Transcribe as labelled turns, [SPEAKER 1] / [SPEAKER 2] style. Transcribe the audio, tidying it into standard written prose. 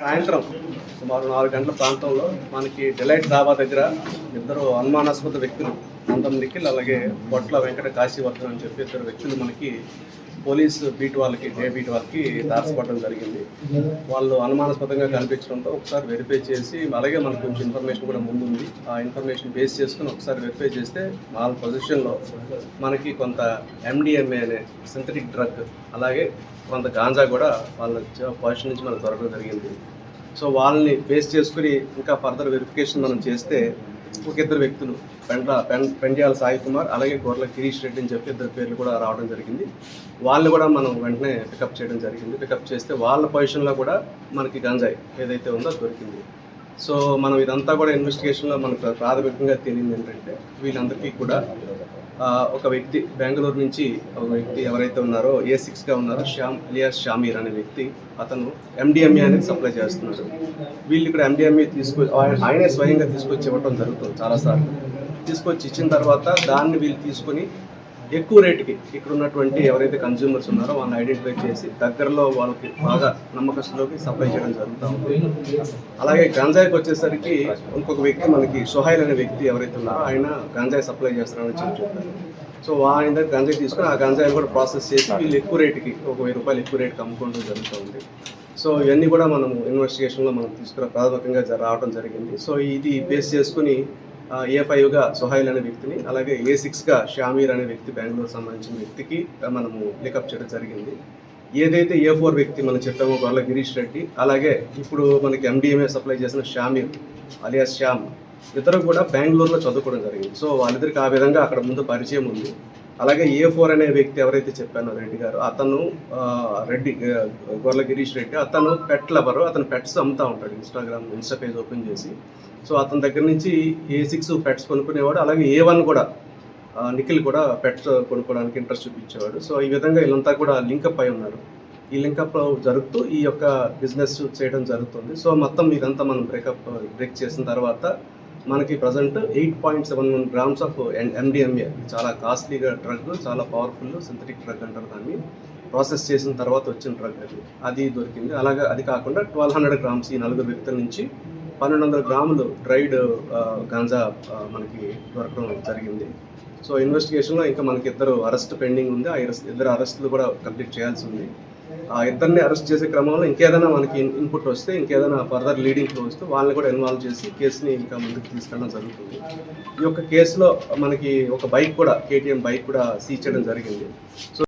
[SPEAKER 1] సాయంత్రం సుమారు 4 గంటల ప్రాంతంలో మనకి డిలైట్ ధాబా దగ్గర ఇద్దరు అనుమానాస్పద వ్యక్తులు అందం నిఖిల్ అలాగే బొట్ల వెంకట కాశీవర్ధన్ అని చెప్పి ఇద్దరు వ్యక్తులు మనకి పోలీసు బీట్ వాళ్ళకి తారసపడడం జరిగింది. వాళ్ళు అనుమానాస్పదంగా కనిపించడంతో ఒకసారి వెరిఫై చేసి అలాగే మనకు కొంచెం ఇన్ఫర్మేషన్ కూడా ముందుంది. ఆ ఇన్ఫర్మేషన్ బేస్ చేసుకుని ఒకసారి వెరిఫై చేస్తే వాళ్ళ పొజిషన్లో మనకి కొంత MDMA అనే సింథటిక్ డ్రగ్ అలాగే కొంత గాంజా కూడా వాళ్ళ పొజిషన్ నుంచి మనకు దొరకడం జరిగింది. సో వాళ్ళని బేస్ చేసుకుని ఇంకా ఫర్దర్ వెరిఫికేషన్ మనం చేస్తే ఒక ఇద్దరు వ్యక్తులు పెండ్యాల సాయి కుమార్ అలాగే గొర్రెల గిరీష్ రెడ్డి అని చెప్పి ఇద్దరు పేర్లు కూడా రావడం జరిగింది. వాళ్ళు కూడా మనం వెంటనే పికప్ చేయడం జరిగింది. పికప్ చేస్తే వాళ్ళ పొజిషన్లో కూడా మనకి గంజాయి ఏదైతే ఉందో దొరికింది. సో మనం ఇదంతా కూడా ఇన్వెస్టిగేషన్లో మనకు ప్రాథమికంగా తెలియదు ఏంటంటే వీళ్ళందరికీ కూడా ఒక వ్యక్తి బెంగళూరు నుంచి ఒక వ్యక్తి ఎవరైతే ఉన్నారో A6గా ఉన్నారో శ్యామ్ అలియాస్ షామీర్ అనే వ్యక్తి అతను MDMA అనేది సప్లై చేస్తున్నాడు. వీళ్ళు ఇక్కడ MDMA ఆయనే స్వయంగా తీసుకొచ్చి ఇవ్వడం జరుగుతుంది. చాలాసార్లు తీసుకొచ్చి ఇచ్చిన తర్వాత దాన్ని వీళ్ళు తీసుకొని ఎక్కువ రేటుకి ఇక్కడ ఉన్నటువంటి ఎవరైతే కన్జ్యూమర్స్ ఉన్నారో వాళ్ళని ఐడెంటిఫై చేసి దగ్గరలో వాళ్ళకి బాగా నమ్మకస్తులోకి సప్లై చేయడం జరుగుతూ ఉంది. అలాగే గంజాయికి వచ్చేసరికి ఇంకొక వ్యక్తి మనకి సోహైల్ అనే వ్యక్తి ఎవరైతే ఉన్నారో ఆయన గంజాయి సప్లై చేస్తారని చెప్పారు. సో ఆయన దగ్గర గంజాయి తీసుకొని ఆ గంజాయిని కూడా ప్రాసెస్ చేసి వీళ్ళు ఎక్కువ రేటుకి ఒక 1000 రూపాయలు ఎక్కువ రేటుకి అమ్ముకోవడం జరుగుతుంది. సో ఇవన్నీ కూడా మనము ఇన్వెస్టిగేషన్లో మనం ప్రాథమికంగా రావడం జరిగింది. సో ఇది బేస్ చేసుకుని A5గా సోహైల్ అనే వ్యక్తిని అలాగే A6గా షామీర్ అనే వ్యక్తి బెంగళూరు సంబంధించిన వ్యక్తికి మనము పికప్ చేయడం జరిగింది. ఏదైతే A4 వ్యక్తి మనం చెప్పామో గొర్రెల గిరీష్ రెడ్డి అలాగే ఇప్పుడు మనకి MDMA సప్లై చేసిన షామీర్ అలియాస్ శ్యామ్ ఇద్దరు కూడా బెంగళూరులో చదువుకోవడం జరిగింది. సో వాళ్ళిద్దరికి ఆ విధంగా అక్కడ ముందు పరిచయం ఉంది. అలాగే A4 అనే వ్యక్తి ఎవరైతే చెప్పానో రెడ్డి గారు అతను గొర్రెల గిరీష్ రెడ్డి అతను పెట్ లవర్. అతను పెట్స్ అమ్ముతూ ఉంటాడు. ఇన్స్టా పేజ్ ఓపెన్ చేసి. సో అతని దగ్గర నుంచి A6 పెట్స్ కొనుక్కునేవాడు. అలాగే A1 కూడా నిఖిల్ కూడా పెట్స్ కొనుక్కోవడానికి ఇంట్రెస్ట్ చూపించేవాడు. సో ఈ విధంగా వీళ్ళంతా కూడా లింకప్ అయి ఉన్నారు. ఈ లింకప్ జరుగుతూ ఈ యొక్క బిజినెస్ చేయడం జరుగుతుంది. సో మొత్తం ఇదంతా మనం బ్రేక్ చేసిన తర్వాత మనకి ప్రజెంట్ 8.71 గ్రామ్స్ ఆఫ్ MDMA చాలా కాస్ట్లీగా డ్రగ్, చాలా పవర్ఫుల్ సింథటిక్ డ్రగ్ అంటారు దాన్ని. ప్రాసెస్ చేసిన తర్వాత వచ్చిన డ్రగ్ అది దొరికింది. అలాగే అది కాకుండా 1200 గ్రామ్స్ ఈ 4 వ్యక్తుల నుంచి 1200 గ్రాములు డ్రైడ్ గాంజా మనకి దొరకడం జరిగింది. సో ఇన్వెస్టిగేషన్లో ఇంకా మనకి ఇద్దరు అరెస్ట్ పెండింగ్ ఉంది. ఆ ఇద్దరు అరెస్టులు కూడా కంప్లీట్ చేయాల్సి ఉంది. ఆ ఇద్దరిని అరెస్ట్ చేసే క్రమంలో ఇంకేదైనా మనకి ఇన్పుట్ వస్తే ఇంకేదైనా ఫర్దర్ లీడింగ్ వస్తే వాళ్ళని కూడా ఇన్వాల్వ్ చేసి కేసుని ఇంకా ముందుకు తీసుకెళ్ళడం జరుగుతుంది. ఈ యొక్క కేసులో మనకి ఒక బైక్ కూడా KTM బైక్ కూడా సీజ్ చేయడం జరిగింది. సో